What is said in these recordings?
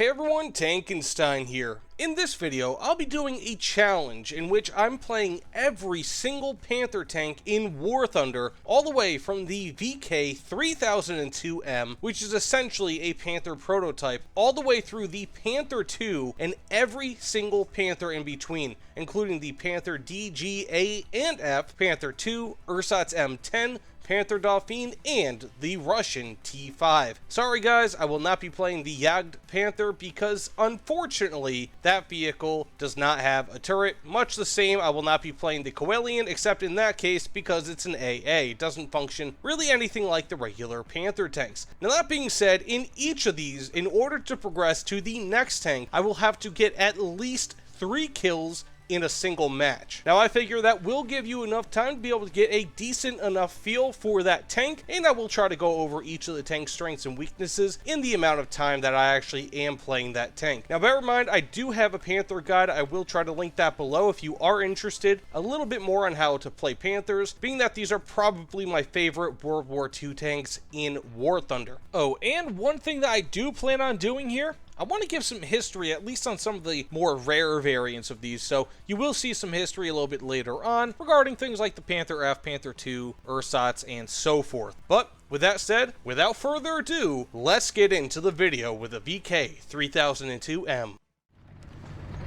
Hey everyone, Tankenstein here. In this video, I'll be doing a challenge in which I'm playing every single Panther tank in War Thunder, all the way from the VK 3002M, which is essentially a Panther prototype, all the way through the Panther II and every single Panther in between, including the Panther D, G, A, and F, Panther II, Ersatz M10, Panther Dauphine, and the Russian T5. Sorry guys, I will not be playing the Jagd Panther because unfortunately that vehicle does not have a turret. Much the same, I will not be playing the Coelian, except in that case because it's an AA. It doesn't function really anything like the regular Panther tanks. Now that being said, in each of these, in order to progress to the next tank, I will have to get at least 3 kills in a single match. Now I figure that will give you enough time to be able to get a decent enough feel for that tank, and I will try to go over each of the tank's strengths and weaknesses in the amount of time that I actually am playing that tank. Now bear in mind, I do have a Panther guide. I will try to link that below if you are interested a little bit more on how to play Panthers, being that these are probably my favorite World War II tanks in War Thunder. Oh, and one thing that I do plan on doing here, I want to give some history, at least on some of the more rare variants of these, so you will see some history a little bit later on regarding things like the Panther F, Panther II, Ersatz, and so forth. But with that said, without further ado, let's get into the video with the VK 3002M.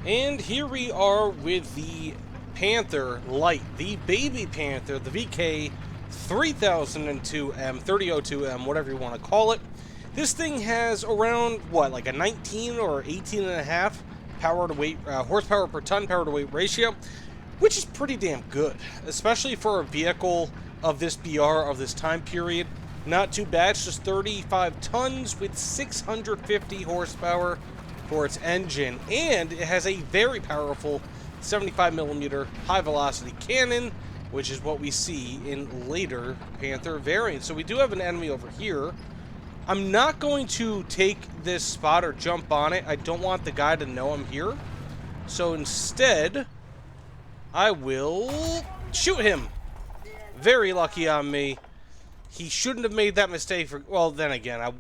And here we are with the Panther Light, the baby Panther, the VK 3002M, 3002M, whatever you want to call it. This thing has around, what, like a 19 or 18 and a half power to weight, horsepower per ton power to weight ratio, which is pretty damn good, especially for a vehicle of this BR, of this time period. Not too bad. It's just 35 tons with 650 horsepower for its engine, and it has a very powerful 75mm high velocity cannon, which is what we see in later Panther variants. So we do have an enemy over here. I'm not going to take this spot or jump on it. I don't want the guy to know I'm here. So instead, I will shoot him. Very lucky on me. He shouldn't have made that mistake for... Well, then again,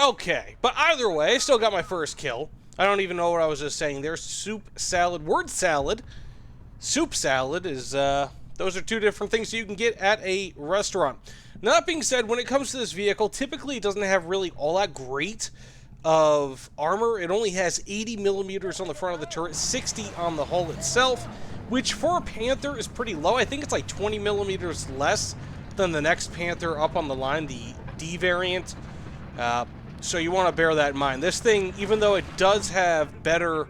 okay. But either way, I still got my first kill. I don't even know what I was just saying there. Soup, salad, word salad. Soup salad is... those are two different things you can get at a restaurant. Now, that being said, when it comes to this vehicle, typically it doesn't have really all that great of armor. It only has 80mm on the front of the turret, 60 on the hull itself, which for a Panther is pretty low. I think it's like 20mm less than the next Panther up on the line, the D variant. So you want to bear that in mind. This thing, even though it does have better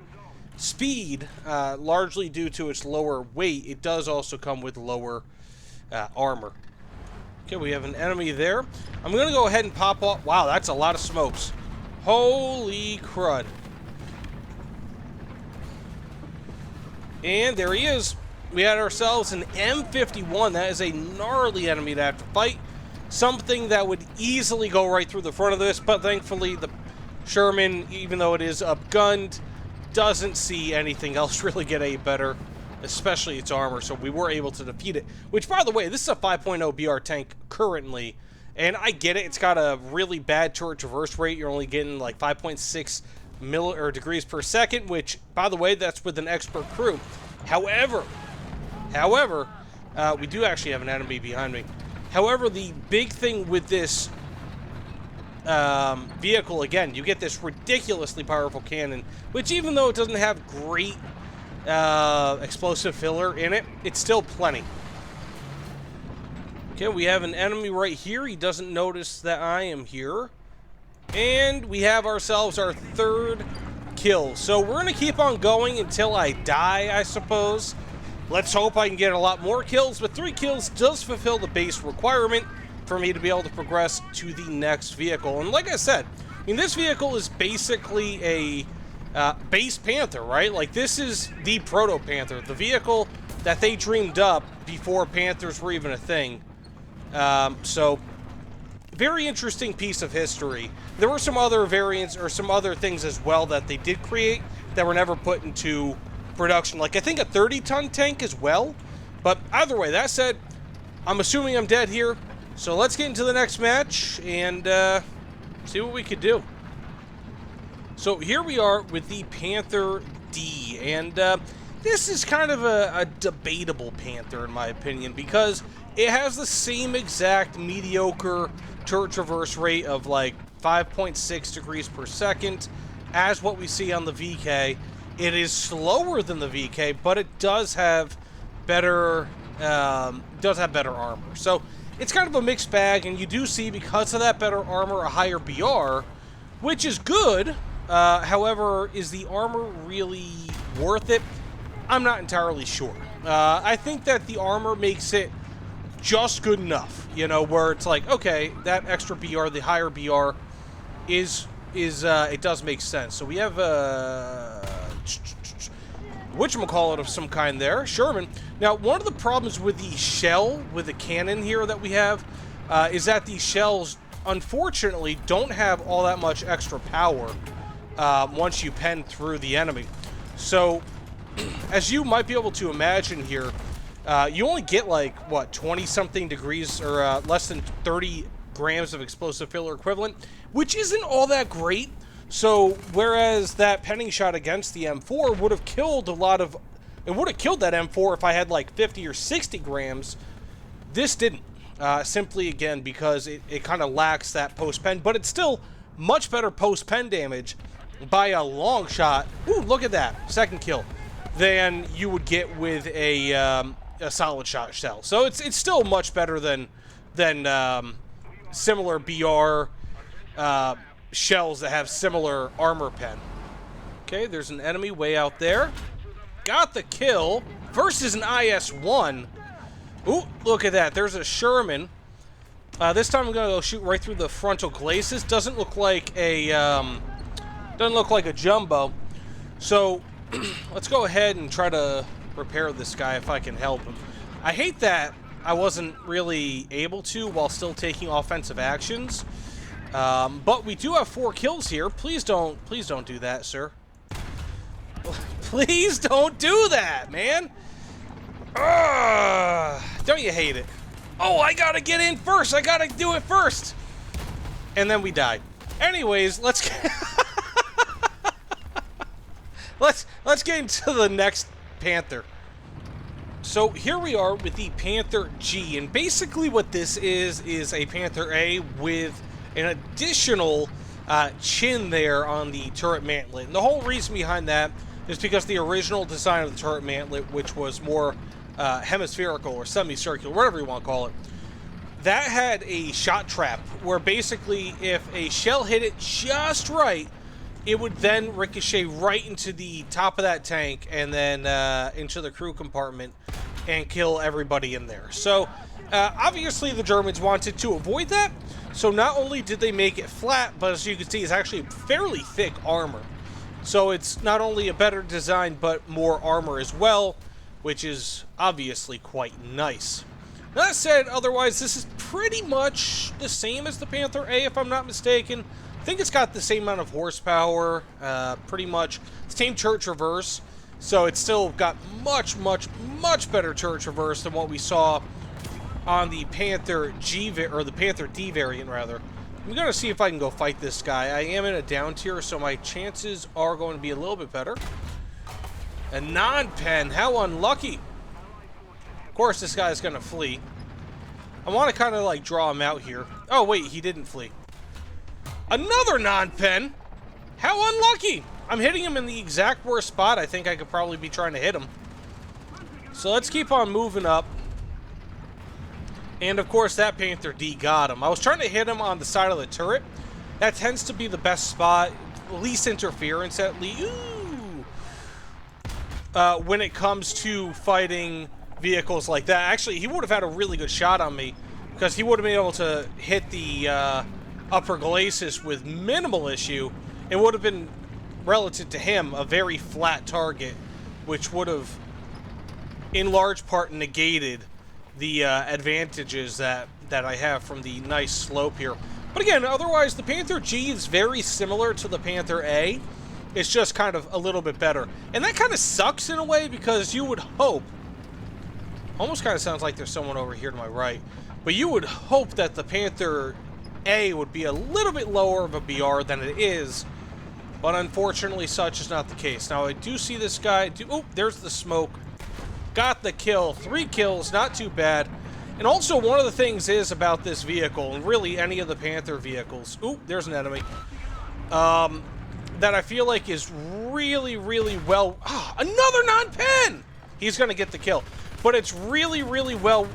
speed, largely due to its lower weight, it does also come with lower armor. Okay, we have an enemy there. I'm going to go ahead and pop off. Wow, that's a lot of smokes. Holy crud. And there he is. We had ourselves an M51. That is a gnarly enemy to have to fight. Something that would easily go right through the front of this, but thankfully the Sherman, even though it is upgunned, doesn't see anything else really get any better, especially its armor, so we were able to defeat it. Which, by the way, this is a 5.0 BR tank currently, and I get it. It's got a really bad turret traverse rate. You're only getting like 5.6 degrees per second, which, by the way, that's with an expert crew. However, we do actually have an enemy behind me. However, the big thing with this vehicle, again, you get this ridiculously powerful cannon, which even though it doesn't have great explosive filler in it, it's still plenty. Okay, we have an enemy right here. He doesn't notice that I am here. And we have ourselves our third kill. So we're going to keep on going until I die, I suppose. Let's hope I can get a lot more kills, but 3 kills does fulfill the base requirement for me to be able to progress to the next vehicle. And like I said, I mean, this vehicle is basically a base Panther, right? Like, this is the proto-Panther, the vehicle that they dreamed up before Panthers were even a thing. So, very interesting piece of history. There were some other variants, or some other things as well that they did create that were never put into production. Like, I think a 30-ton tank as well. But either way, that said, I'm assuming I'm dead here. So let's get into the next match and see what we could do. So here we are with the Panther D, and this is kind of a debatable Panther in my opinion, because it has the same exact mediocre turret traverse rate of like 5.6 degrees per second as what we see on the VK. It is slower than the VK, but it does have better armor. So it's kind of a mixed bag, and you do see, because of that better armor, a higher BR, which is good. However, is the armor really worth it? I'm not entirely sure. I think that the armor makes it just good enough, you know, where it's like, okay, that extra BR, the higher BR, it does make sense. So we have whatchamacallit of some kind there, Sherman. Now, one of the problems with the shell, with the cannon here that we have, is that these shells, unfortunately, don't have all that much extra power once you pen through the enemy. So, as you might be able to imagine here, you only get like, what, 20-something degrees, or less than 30 grams of explosive filler equivalent, which isn't all that great. So, whereas that penning shot against the M4 would have killed a lot of... It would have killed that M4 if I had like 50 or 60 grams. This didn't. Simply, again, because it kind of lacks that post-pen. But it's still much better post-pen damage by a long shot. Ooh, look at that. Second kill. Than you would get with a solid shot shell. So it's still much better than similar BR shells that have similar armor pen. Okay, there's an enemy way out there. Got the kill. Versus an IS-1. Ooh, look at that. There's a Sherman. This time I'm gonna go shoot right through the frontal glacis. Doesn't look like a jumbo. So let's go ahead and try to repair this guy if I can help him. I hate that I wasn't really able to while still taking offensive actions. But we do have 4 kills here. Please don't do that, sir. Please don't do that, man. Don't you hate it? Oh, I gotta get in first. I gotta do it first. And then we died. Anyways, let's get into the next Panther. So here we are with the Panther G, and basically what this is a Panther A with an additional chin there on the turret mantlet. And the whole reason behind that is because the original design of the turret mantlet, which was more hemispherical or semicircular, whatever you want to call it, that had a shot trap where basically if a shell hit it just right, it would then ricochet right into the top of that tank and then into the crew compartment and kill everybody in there. So obviously the Germans wanted to avoid that. So not only did they make it flat, but as you can see, it's actually fairly thick armor. So it's not only a better design, but more armor as well, which is obviously quite nice. That said, otherwise, this is pretty much the same as the Panther A, if I'm not mistaken. I think it's got the same amount of horsepower, pretty much same turret traverse. So it's still got much better turret traverse than what we saw on the Panther G, or the Panther D variant, rather. I'm going to see if I can go fight this guy. I am in a down tier, so my chances are going to be a little bit better. A non-pen, how unlucky. Of course, this guy's going to flee. I want to kind of like draw him out here. Oh, wait, he didn't flee. Another non-pen. How unlucky. I'm hitting him in the exact worst spot I think I could probably be trying to hit him. So let's keep on moving up. And of course, that Panther D got him. I was trying to hit him on the side of the turret. That tends to be the best spot. Least interference, at least. When it comes to fighting vehicles like that. Actually, he would have had a really good shot on me, because he would have been able to hit the upper glacis with minimal issue. It would have been, relative to him, a very flat target, which would have, in large part, negated the advantages that I have from the nice slope here. But again, otherwise, the Panther G is very similar to the Panther A. It's just kind of a little bit better. And that kind of sucks in a way, because you would hope, almost kind of sounds like there's someone over here to my right, but you would hope that the Panther A would be a little bit lower of a BR than it is, But unfortunately, such is not the case. Now, I do see this guy. Oh, there's the smoke. Got the kill. 3 kills, not too bad. And also, one of the things is about this vehicle, and really any of the Panther vehicles. Ooh, there's an enemy. That I feel like is really, really well... another non-pen! He's going to get the kill. But it's really, really well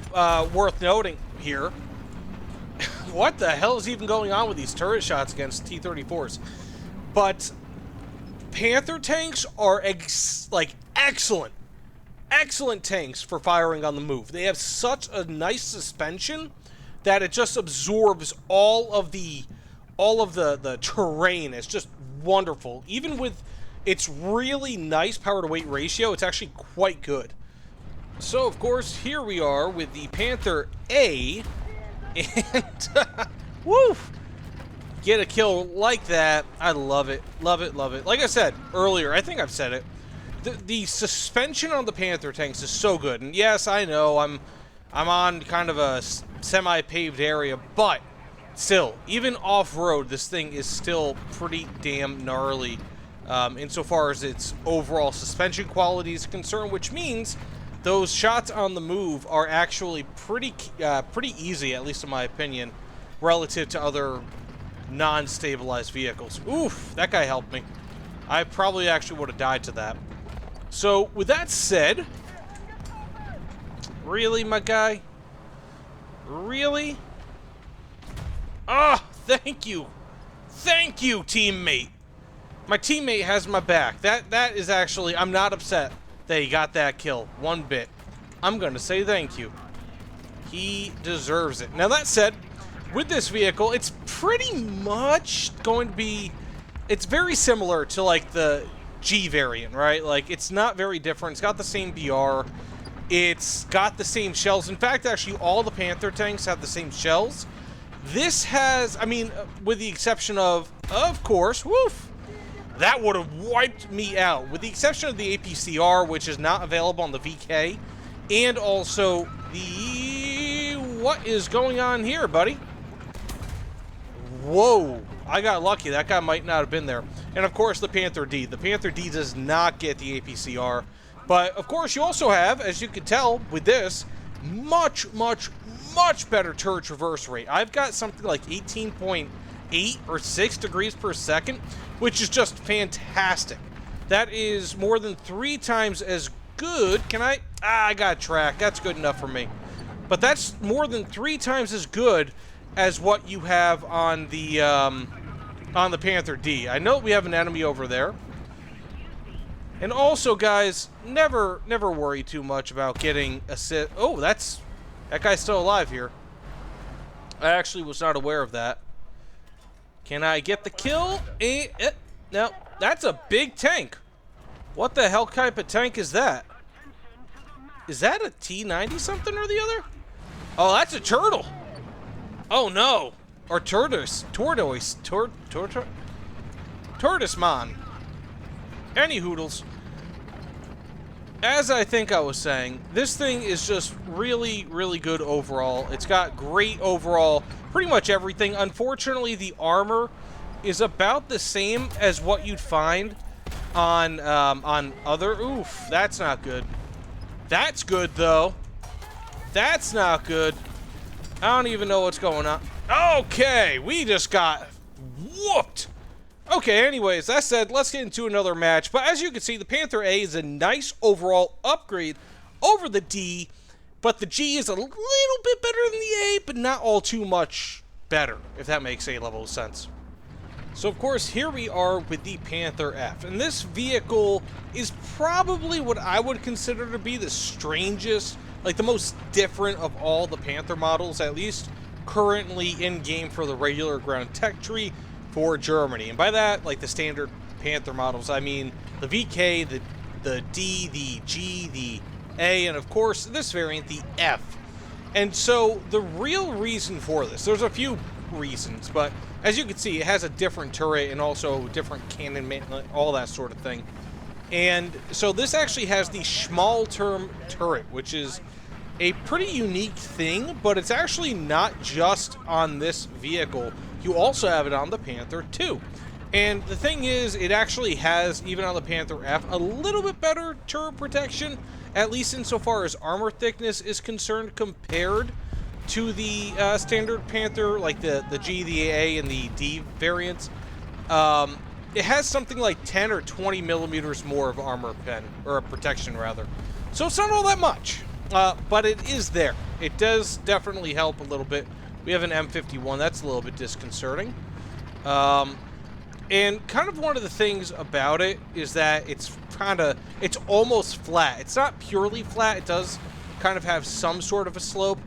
worth noting here. What the hell is even going on with these turret shots against T-34s? But Panther tanks are excellent. Excellent tanks for firing on the move. They have such a nice suspension that it just absorbs all of the terrain. It's just wonderful. Even with its really nice power to weight ratio, it's actually quite good. So of course, here we are with the Panther A, and woof! Get a kill like that. I love it. Love it, love it. Like I said earlier, I think I've said it. The suspension on the Panther tanks is so good. And yes, I know I'm on kind of a semi-paved area, but still, even off-road, this thing is still pretty damn gnarly insofar as its overall suspension quality is concerned, which means those shots on the move are actually pretty easy, at least in my opinion, relative to other non-stabilized vehicles. Oof, that guy helped me. I probably actually would have died to that. So, with that said, really, my guy? Really? Ah, thank you. Thank you, teammate. My teammate has my back. That is actually, I'm not upset that he got that kill one bit. I'm going to say thank you. He deserves it. Now, that said, with this vehicle, it's pretty much going to be, it's very similar to, like, the G variant, right? Like, it's not very different. It's got the same BR. It's got the same shells. In fact, actually, all the Panther tanks have the same shells. This has, I mean, with the exception of course, woof, that would have wiped me out. With the exception of the APCR, which is not available on the VK, and also the, what is going on here, buddy? Whoa, I got lucky. That guy might not have been there. And of course, the Panther D. The Panther D does not get the APCR. But of course, you also have, as you can tell with this, much better turret traverse rate. I've got something like 18.8 or 6 degrees per second, which is just fantastic. That is more than 3 times as good. Can I? I got a track. That's good enough for me. But that's more than 3 times as good as what you have on the Panther D. I know we have an enemy over there. And also, guys, never worry too much about getting assist. Oh, that guy's still alive here. I actually was not aware of that. Can I get the kill? No, that's a big tank. What the hell type of tank is that? Is that a T-90 something or the other? Oh, that's a turtle. Oh no, or tortoise, man. Any hoodles. As I think I was saying, this thing is just really good overall. It's got great overall, pretty much everything. Unfortunately, the armor is about the same as what you'd find on other. Oof, that's not good. That's good though. That's not good. I don't even know what's going on. Okay, we just got whooped. Okay, anyways, that said, let's get into another match. But as you can see, the Panther A is a nice overall upgrade over the D, but the G is a little bit better than the A, but not all too much better, if that makes a level of sense. So, of course, here we are with the Panther F, and this vehicle is probably what I would consider to be the strangest, like the most different of all the Panther models, at least currently in-game for the regular ground tech tree for Germany. And by that, like the standard Panther models, I mean the VK, the D, the G, the A, and of course, this variant, the F. And so, the real reason for this, there's a few reasons, but as you can see, it has a different turret and also different cannon, all that sort of thing. And so this actually has the Schmalturm turret, which is a pretty unique thing, but it's actually not just on this vehicle. You also have it on the Panther II. And the thing is, it actually has, even on the Panther F, a little bit better turret protection, at least insofar as armor thickness is concerned, compared to the standard Panther, like the G, the A, and the D variants. It has something like 10 or 20 millimeters more of armor or protection, rather. So it's not all that much, but it is there. It does definitely help a little bit. We have an M51, that's a little bit disconcerting. And kind of one of the things about it is that it's almost flat. It's not purely flat. It does kind of have some sort of a slope,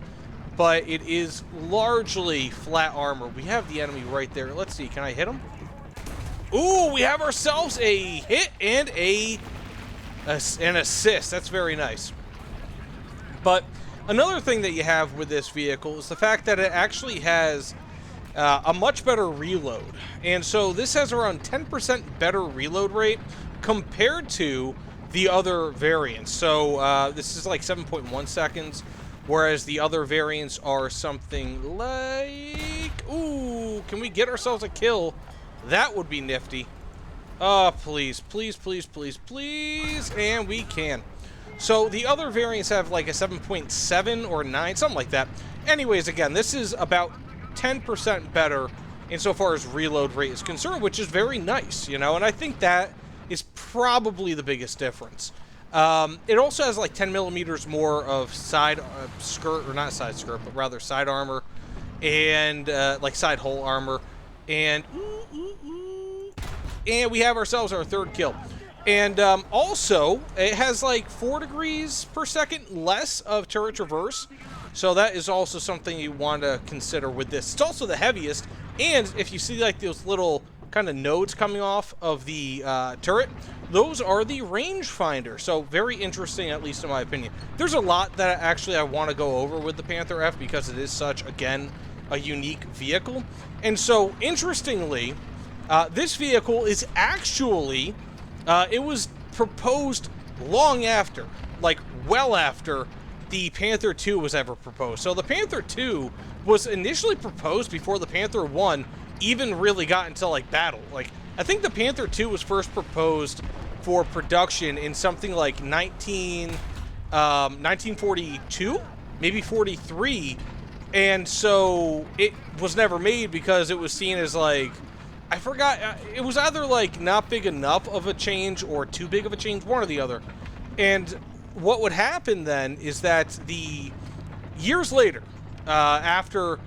but it is largely flat armor. We have the enemy right there. Let's see. Can I hit him? Ooh, we have ourselves a hit and an assist. That's very nice. But another thing that you have with this vehicle is the fact that it actually has a much better reload. And so this has around 10% better reload rate compared to the other variants. So this is like 7.1 seconds, whereas the other variants are something like... Ooh, can we get ourselves a kill? That would be nifty. Oh, please, please, please, please, please. And we can. So the other variants have like a 7.7 or 9, something like that. Anyways, again, this is about 10% better insofar as reload rate is concerned, which is very nice, you know, and I think that is probably the biggest difference. It also has like 10 millimeters more of side skirt, or not side skirt, but rather side armor, and like side hull armor, and we have ourselves our third kill. And also, it has like 4 degrees per second less of turret traverse. So that is also something you want to consider with this. It's also the heaviest, and if you see like those little kind of nodes coming off of the turret, those are the rangefinder. So very interesting, at least in my opinion. There's a lot that actually I want to go over with the Panther F because it is such, again, a unique vehicle. And so, interestingly, this vehicle is actually, it was proposed long after, like well after, the Panther II was ever proposed. So the Panther II was initially proposed before the Panther I even really got into like battle. Like, I think the Panther II was first proposed for production in something like 1942, maybe 43, and so it was never made because it was seen as like, I forgot, it was either like not big enough of a change or too big of a change, one or the other. And what would happen then is that the years later, after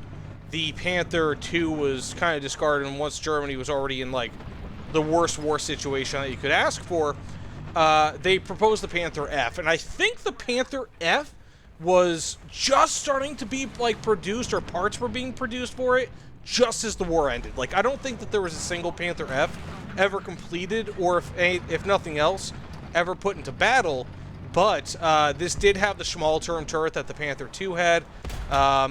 the Panther II was kind of discarded, and once Germany was already in like the worst war situation that you could ask for, they proposed the Panther F. And I think the Panther F was just starting to be like produced, or parts were being produced for it, just as the war ended. Like, I don't think that there was a single Panther F ever completed, or if nothing else, ever put into battle. But this did have the small-term turret that the Panther II had.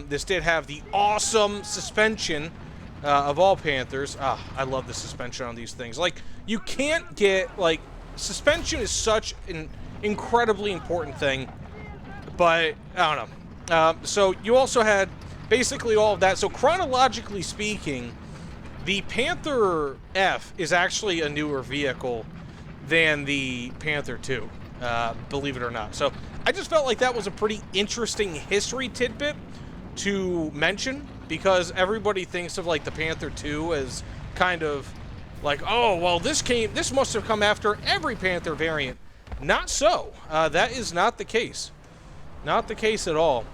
This did have the awesome suspension of all Panthers. I love the suspension on these things. Like, you can't get, like, suspension is such an incredibly important thing. But, I don't know. So you also had basically all of that. So chronologically speaking, the Panther F is actually a newer vehicle than the Panther II. Believe it or not. So I just felt like that was a pretty interesting history tidbit to mention, because everybody thinks of like the Panther II as kind of like, oh, well, this must have come after every Panther variant. Not so. That is not the case. Not the case at all.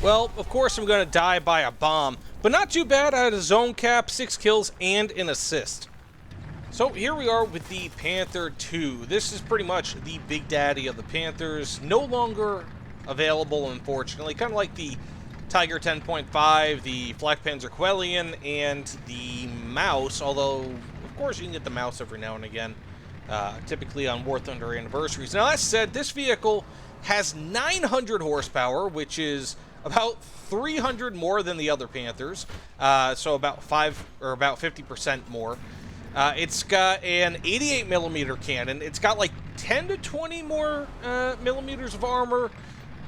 Well, of course I'm going to die by a bomb, but not too bad. I had a zone cap, 6 kills, and an assist. So here we are with the Panther II. This is pretty much the big daddy of the Panthers. No longer available, unfortunately. Kind of like the Tiger 10.5, the Flak Panzer Quellion, and the Mouse, although, of course, you can get the Mouse every now and again, typically on War Thunder anniversaries. Now, that said, this vehicle has 900 horsepower, which is about 300 more than the other Panthers, so about 50% more. It's got an 88 millimeter cannon. It's got like 10 to 20 more millimeters of armor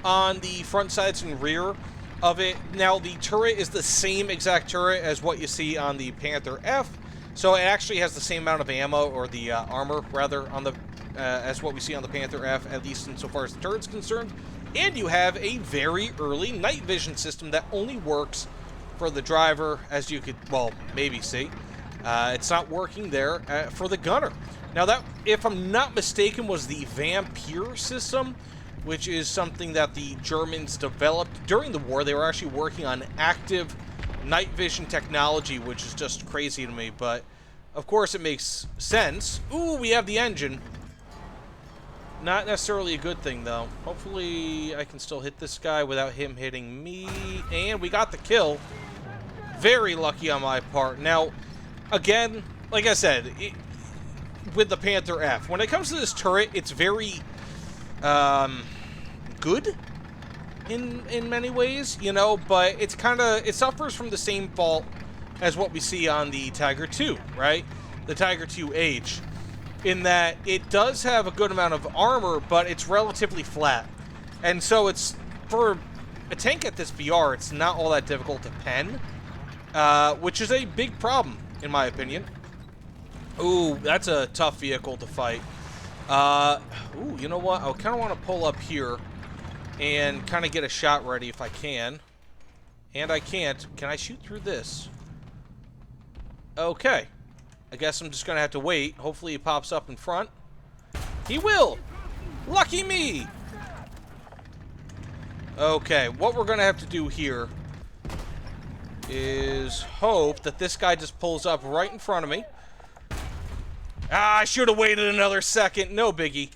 on the front sides and rear, of it. Now, the turret is the same exact turret as what you see on the Panther F, so it actually has the same amount of ammo, or the armor, rather, on the as what we see on the Panther F, at least insofar as the turret's concerned. And you have a very early night vision system that only works for the driver, as you could, well, maybe see. It's not working there for the gunner. Now that, if I'm not mistaken, was the Vampire system, which is something that the Germans developed during the war. They were actually working on active night vision technology, which is just crazy to me, but of course it makes sense. Ooh, we have the engine. Not necessarily a good thing, though. Hopefully I can still hit this guy without him hitting me, and we got the kill. Very lucky on my part. Now, again, like I said, with the Panther F, when it comes to this turret, it's very good in many ways, you know, but it's kind of, it suffers from the same fault as what we see on the Tiger II, right? The Tiger II-H, in that it does have a good amount of armor, but it's relatively flat. And so it's, for a tank at this VR, it's not all that difficult to pen, which is a big problem, in my opinion. Ooh, that's a tough vehicle to fight. Ooh, you know what? I kind of want to pull up here and kind of get a shot ready if I can. And I can't. Can I shoot through this? Okay. I guess I'm just going to have to wait. Hopefully he pops up in front. He will! Lucky me! Okay, what we're going to have to do here is hope that this guy just pulls up right in front of me. Ah, I should have waited another second. No biggie.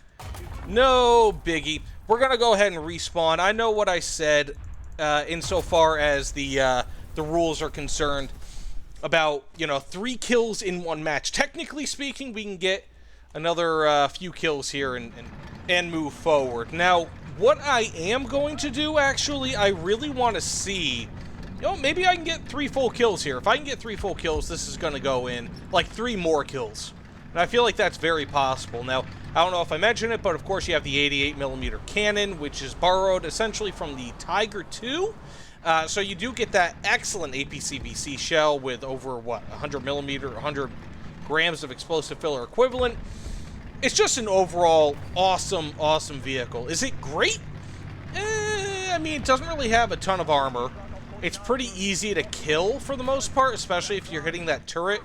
No biggie. We're going to go ahead and respawn. I know what I said insofar as the rules are concerned about, you know, 3 kills in one match. Technically speaking, we can get another few kills here and move forward. Now, what I am going to do, actually, I really want to see, you know, maybe I can get 3 full kills here. If I can get 3 full kills, this is going to go in, like, 3 more kills. And I feel like that's very possible. Now, I don't know if I mentioned it, but of course you have the 88mm cannon, which is borrowed essentially from the Tiger II. So you do get that excellent APCBC shell with over, what, 100mm, 100 grams of explosive filler equivalent. It's just an overall awesome, awesome vehicle. Is it great? I mean, it doesn't really have a ton of armor. It's pretty easy to kill for the most part, especially if you're hitting that turret.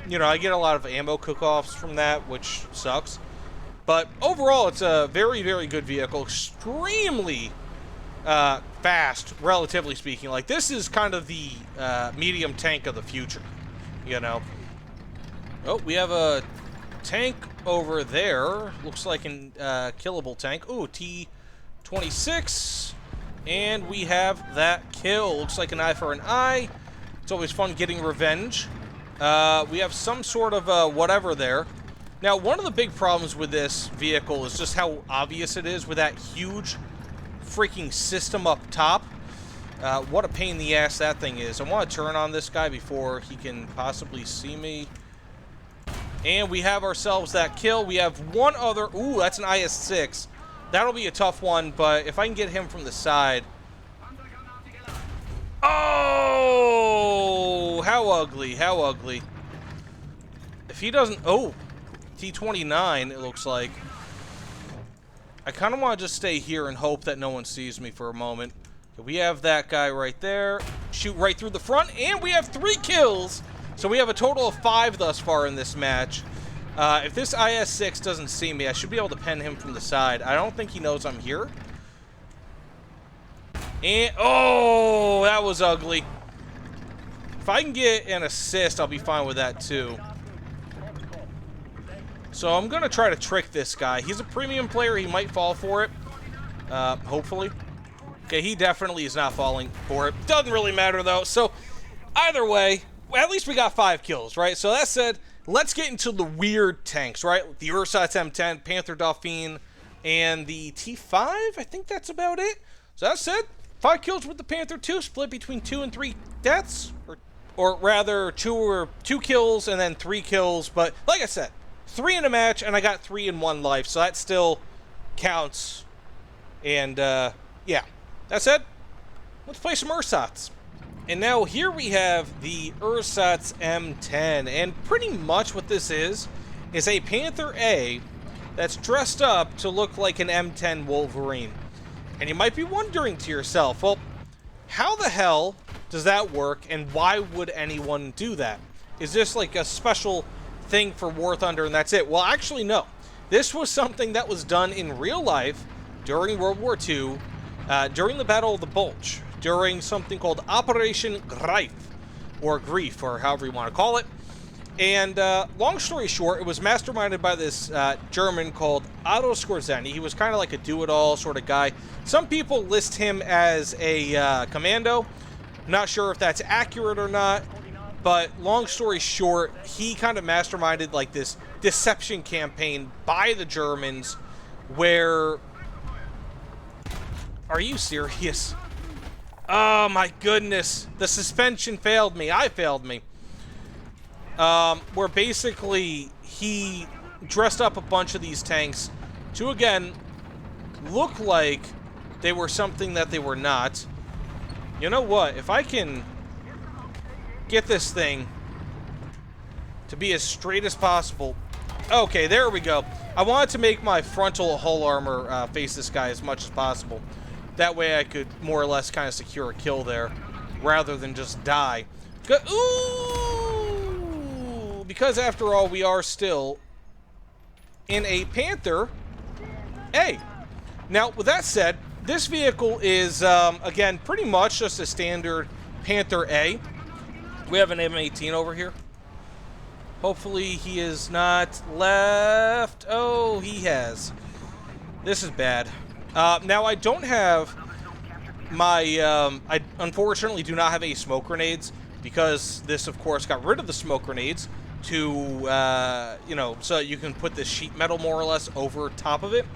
You know, I get a lot of ammo cook-offs from that, which sucks. But overall, it's a very, very good vehicle. Extremely fast, relatively speaking. Like, this is kind of the medium tank of the future, you know. Oh, we have a tank over there. Looks like an killable tank. Ooh, T-26. And we have that kill. Looks like an eye for an eye. It's always fun getting revenge. We have some sort of whatever there. Now, one of the big problems with this vehicle is just how obvious it is with that huge freaking system up top. What a pain in the ass that thing is. I want to turn on this guy before he can possibly see me. And we have ourselves that kill. We have one other. Ooh, that's an IS-6. That'll be a tough one, but if I can get him from the side. Oh, how ugly, how ugly. If he doesn't, oh, T-29, it looks like. I kind of want to just stay here and hope that no one sees me for a moment. We have that guy right there. Shoot right through the front, and we have 3 kills. So we have a total of 5 thus far in this match. If this IS-6 doesn't see me, I should be able to pen him from the side. I don't think he knows I'm here. And, oh, that was ugly. If I can get an assist, I'll be fine with that too. So I'm going to try to trick this guy. He's a premium player. He might fall for it. Hopefully. Okay, he definitely is not falling for it. Doesn't really matter, though. So, either way, at least we got 5 kills, right? So that said, let's get into the weird tanks, right? The Ersatz M10, Panther Dauphine, and the T5. I think that's about it. So that said, 5 kills with the Panther II, split between 2 and 3 deaths, or rather 2 kills and then 3 kills. But like I said, 3 in a match, and I got 3 in 1 life, so that still counts. And yeah, that said, let's play some Ersatz. And now here we have the Ersatz M10, and pretty much what this is a Panther A that's dressed up to look like an M10 Wolverine. And you might be wondering to yourself, well, how the hell does that work, and why would anyone do that? Is this like a special thing for War Thunder and that's it? Well, actually, no. This was something that was done in real life during World War II, during the Battle of the Bulge, during something called Operation Greif, or Grief, or however you want to call it. And long story short, it was masterminded by this German called Otto Skorzeny. He was kind of like a do-it-all sort of guy. Some people list him as a commando. Not sure if that's accurate or not, but long story short, he kind of masterminded like this deception campaign by the Germans where... Are you serious? Oh my goodness. The suspension failed me. I failed me. Where basically he dressed up a bunch of these tanks to, again, look like they were something that they were not. You know what? If I can get this thing to be as straight as possible. Okay, there we go. I wanted to make my frontal hull armor face this guy as much as possible. That way I could more or less kind of secure a kill there rather than just die. Ooh! Because after all, we are still in a Panther A. Now, with that said, this vehicle is, again, pretty much just a standard Panther A. We have an M18 over here. Hopefully he is not left. Oh, he has. This is bad. Now, I don't have my, I unfortunately do not have any smoke grenades because this, of course, got rid of the smoke grenades to, you know, so you can put this sheet metal more or less over top of it.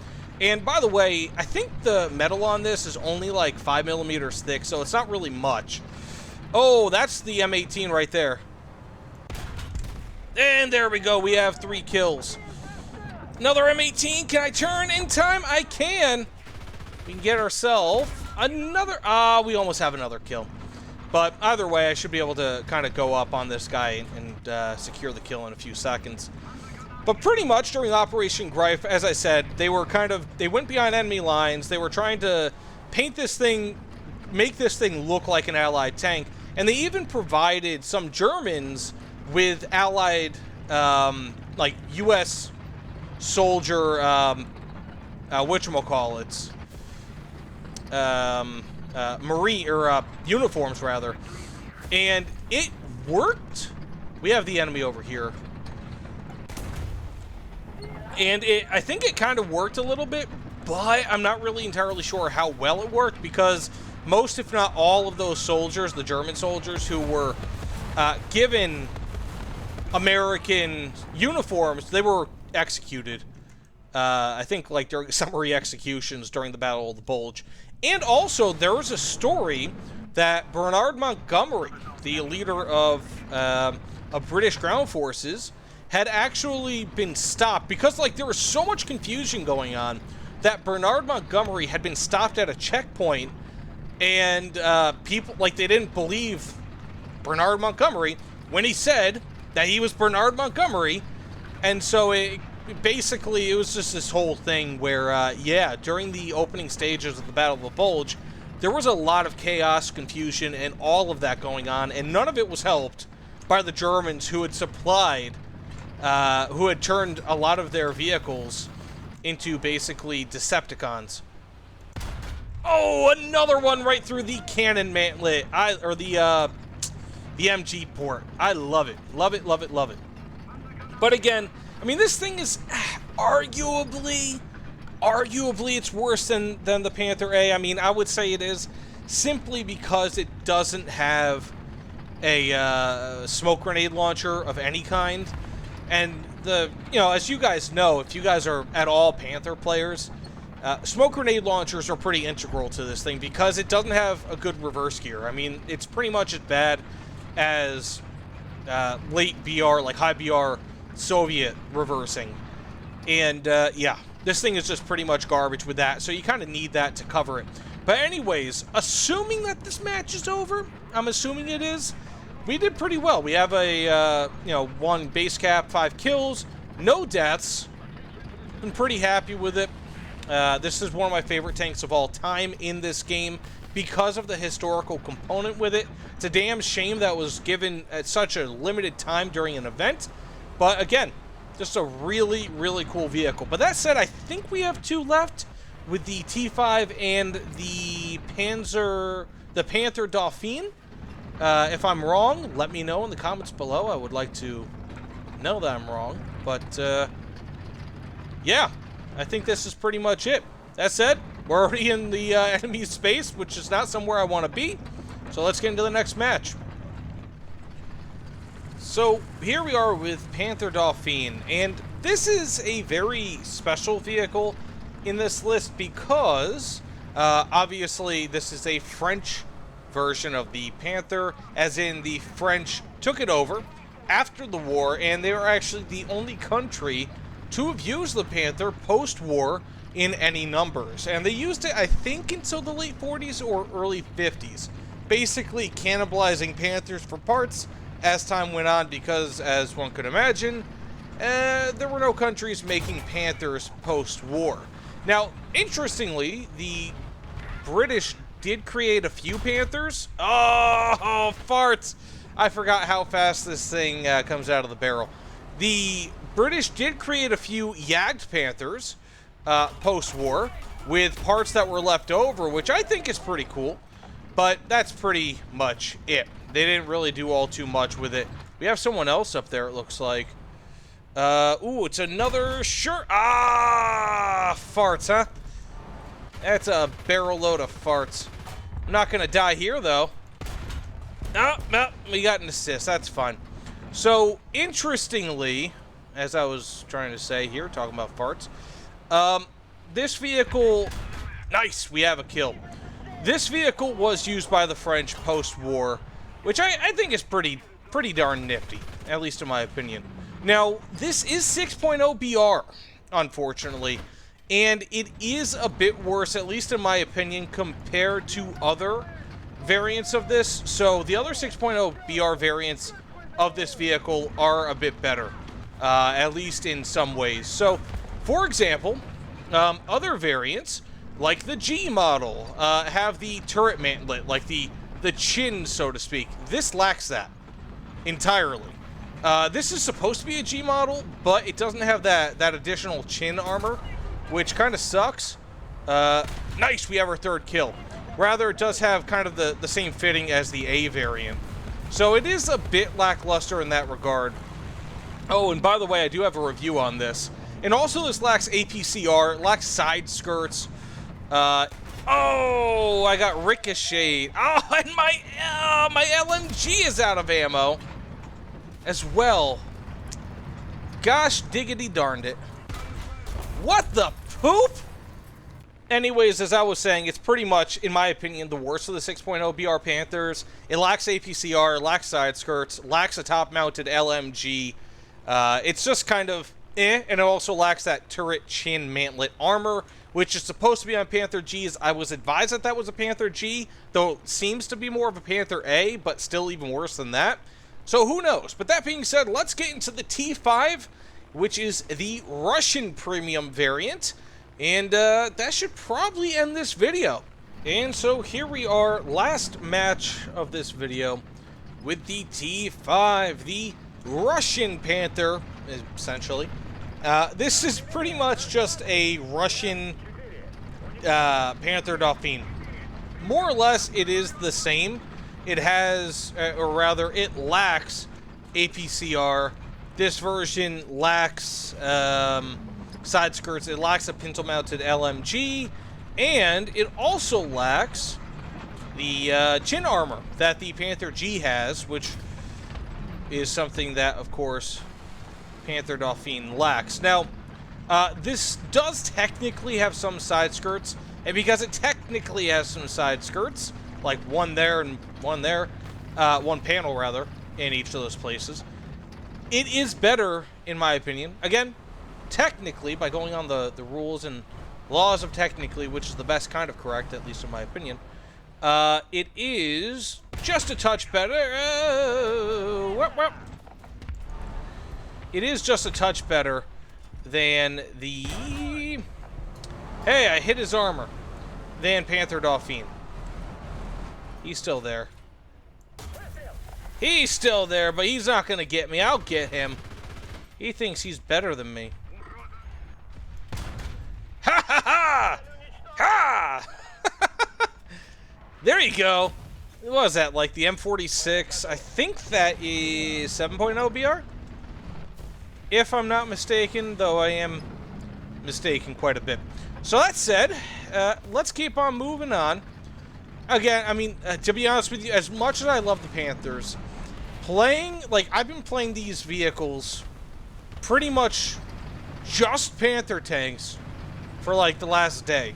And by the way, I think the metal on this is only like 5mm thick, so it's not really much. Oh, that's the M18 right there. And there we go. We have 3 kills. Another M18. Can I turn in time? I can. We can get ourselves another... we almost have another kill. But either way, I should be able to kind of go up on this guy and secure the kill in a few seconds. But pretty much during Operation Greif, as I said, they were they went behind enemy lines. They were trying to paint this thing, make this thing look like an Allied tank. And they even provided some Germans with Allied, like, U.S. soldier, whatchamacallits, Marine, or, uniforms, rather. And it worked. We have the enemy over here. And I think it kind of worked a little bit, but I'm not really entirely sure how well it worked because most, if not all, of those soldiers, the German soldiers who were given American uniforms, they were executed. I think like during summary executions during the Battle of the Bulge. And also, there was a story that Bernard Montgomery, the leader of British ground forces, had actually been stopped because, like, there was so much confusion going on that Bernard Montgomery had been stopped at a checkpoint, and people, like, they didn't believe Bernard Montgomery when he said that he was Bernard Montgomery, and so basically it was just this whole thing where, yeah, during the opening stages of the Battle of the Bulge, there was a lot of chaos, confusion, and all of that going on, and none of it was helped by the Germans who had supplied who had turned a lot of their vehicles into basically Decepticons. Oh, another one right through the cannon mantlet, or the MG port. I love it, love it, love it, love it. But again, I mean, this thing is arguably it's worse than the Panther A. I mean, I would say it is simply because it doesn't have a smoke grenade launcher of any kind. And you know, as you guys know, if you guys are at all Panther players, smoke grenade launchers are pretty integral to this thing because it doesn't have a good reverse gear. I mean, it's pretty much as bad as late BR, like high BR Soviet reversing. And yeah, this thing is just pretty much garbage with that, so you kind of need that to cover it. But anyways, assuming that this match is over, I'm assuming it is, we did pretty well. We have a, one base cap, 5 kills, no deaths. I'm pretty happy with it. This is one of my favorite tanks of all time in this game because of the historical component with it. It's a damn shame that was given at such a limited time during an event. But again, just a really, really cool vehicle. But that said, I think we have 2 left with the T5 and the Panther Dauphine. If I'm wrong, let me know in the comments below. I would like to know that I'm wrong. But, yeah, I think this is pretty much it. That said, we're already in the enemy space, which is not somewhere I want to be. So let's get into the next match. So here we are with Panther Dauphine, and this is a very special vehicle in this list because obviously this is a French version of the Panther, as in the French took it over after the war, and they were actually the only country to have used the Panther post-war in any numbers. And they used it, I think, until the late 40s or early 50s, basically cannibalizing Panthers for parts as time went on because, as one could imagine, there were no countries making Panthers post-war. Now, interestingly, the British did create a few Panthers. Oh, farts! I forgot how fast this thing comes out of the barrel. The British did create a few Jagd Panthers post-war with parts that were left over, which I think is pretty cool. But that's pretty much it. They didn't really do all too much with it. We have someone else up there, it looks like. Ooh, it's another shirt. Ah, farts, huh? That's a barrel load of farts. I'm not going to die here, though. No, we got an assist. That's fine. So, interestingly, as I was trying to say here, talking about farts, this vehicle... Nice, we have a kill. This vehicle was used by the French post-war, which I think is pretty darn nifty, at least in my opinion. Now, this is 6.0 BR, unfortunately, and it is a bit worse, at least in my opinion, compared to other variants of this. So the other 6.0 BR variants of this vehicle are a bit better, at least in some ways. So, for example, other variants, like the G model, have the turret mantlet, like the chin, so to speak. This lacks that entirely. This is supposed to be a G model, but it doesn't have that additional chin armor, which kind of sucks. Nice, we have our 3rd kill. Rather, it does have kind of the same fitting as the A variant. So it is a bit lackluster in that regard. Oh, and by the way, I do have a review on this. And also, this lacks APCR, it lacks side skirts. Oh, I got ricocheted. Oh, and my LMG is out of ammo as well. Gosh diggity darned it. What the poop? Anyways, as I was saying, it's pretty much, in my opinion, the worst of the 6.0 BR Panthers. It lacks APCR, lacks side skirts, lacks a top-mounted LMG. It's just kind of and it also lacks that turret chin mantlet armor, which is supposed to be on Panther G's. I was advised that that was a Panther G, though it seems to be more of a Panther A, but still even worse than that. So who knows? But that being said, let's get into the T5, which is the Russian premium variant. And that should probably end this video. And so here we are, last match of this video with the T5, the Russian Panther, essentially. This is pretty much just a Russian Panther Dauphine. More or less, it is the same. It has, or rather, it lacks APCR. This version lacks side skirts. It lacks a pintle-mounted LMG, and it also lacks the chin armor that the Panther G has, which is something that, of course, Panther Dauphine lacks. Now, this does technically have some side skirts, and because it technically has some side skirts, like one there and one there, one panel rather, in each of those places, it is better, in my opinion. Again, technically, by going on the rules and laws of technically, which is the best kind of correct, at least in my opinion. It is just a touch better. It is just a touch better than the... Hey, I hit his armor. Than Panther Dauphine. He's still there. He's still there, but he's not gonna get me. I'll get him. He thinks he's better than me. Ha ha ha! Ha! There you go. What was that, like the M46? I think that is 7.0 BR? If I'm not mistaken, though I am mistaken quite a bit. So that said, let's keep on moving on. Again, I mean, to be honest with you, as much as I love the Panthers, I've been playing these vehicles pretty much just Panther tanks for, like, the last day.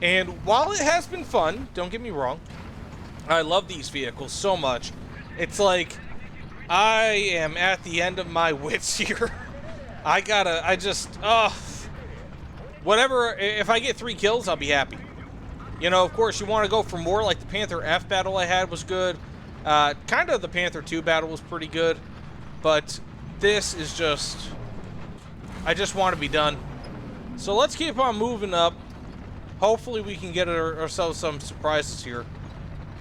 And while it has been fun, don't get me wrong, I love these vehicles so much. It's like, I am at the end of my wits here. Whatever, if I get 3 kills, I'll be happy. You know, of course, you want to go for more, like the Panther F battle I had was good. Kind of the Panther II battle was pretty good. But this is just... I just want to be done. So let's keep on moving up. Hopefully we can get ourselves some surprises here.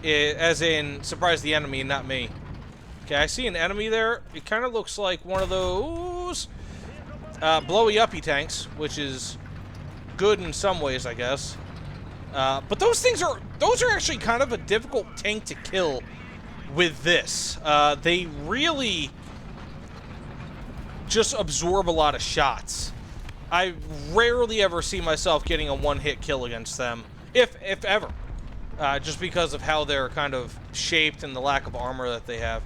As in, surprise the enemy and not me. Okay, I see an enemy there. It kind of looks like one of those blowy-uppy tanks, which is good in some ways, I guess. But those are actually kind of a difficult tank to kill with this. They really just absorb a lot of shots. I rarely ever see myself getting a one-hit kill against them, if ever. Just because of how they're kind of shaped and the lack of armor that they have.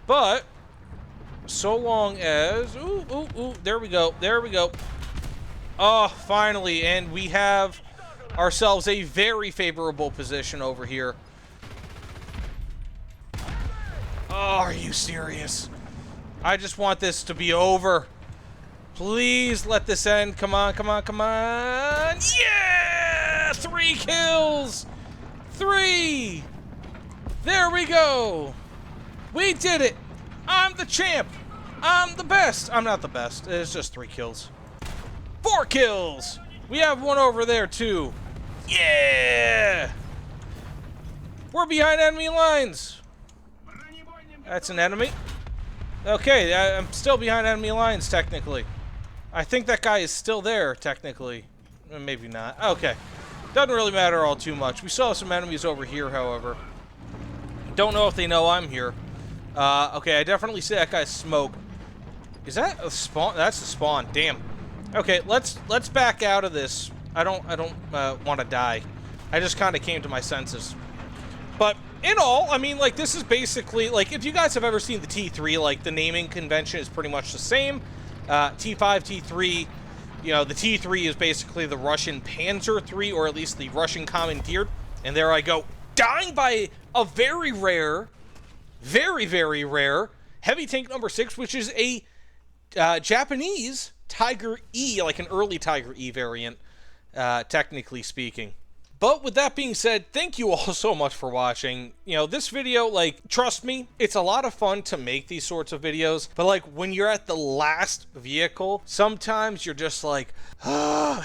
But, so long as... Ooh, there we go, there we go. Oh, finally, and we have ourselves a very favorable position over here. Oh, are you serious? I just want this to be over. Please let this end. Come on, come on, come on. Yeah! 3 kills! 3! There we go! We did it! I'm the champ! I'm the best! I'm not the best. It's just 3 kills. 4 kills! We have one over there, too. Yeah! We're behind enemy lines! That's an enemy. Okay, I'm still behind enemy lines, technically. I think that guy is still there, technically. Maybe not. Okay. Doesn't really matter all too much. We saw some enemies over here, however. Don't know if they know I'm here. Okay, I definitely see that guy's smoke. Is that a spawn? That's the spawn. Damn. Okay, let's back out of this. I don't want to die. I just kind of came to my senses. But in all, I mean, like, this is basically, like, if you guys have ever seen the T3, like, the naming convention is pretty much the same. T5, T3, you know, the T3 is basically the Russian Panzer III, or at least the Russian commandeered. And there I go, dying by a very rare, very, very rare heavy tank number 6, which is a Japanese Tiger E, like an early Tiger E variant, technically speaking. But with that being said, thank you all so much for watching. You know, this video, like, trust me, it's a lot of fun to make these sorts of videos. But, like, when you're at the last vehicle, sometimes you're just like,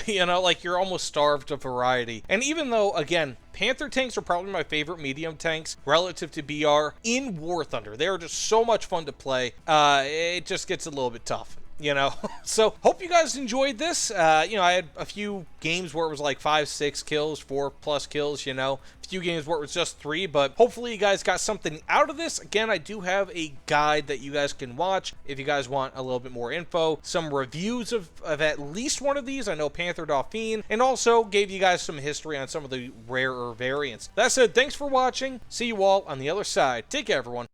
you know, like, you're almost starved of variety. And even though, again, Panther tanks are probably my favorite medium tanks relative to BR in War Thunder. They are just so much fun to play. It just gets a little bit tough. You know, so hope you guys enjoyed this. You know, I had a few games where it was like 5, 6 kills, 4+ kills, you know, a few games where it was just 3, but hopefully you guys got something out of this. Again, I do have a guide that you guys can watch if you guys want a little bit more info, some reviews of at least one of these. I know Panther Dauphine, and also gave you guys some history on some of the rarer variants. That said, thanks for watching. See you all on the other side. Take care, everyone.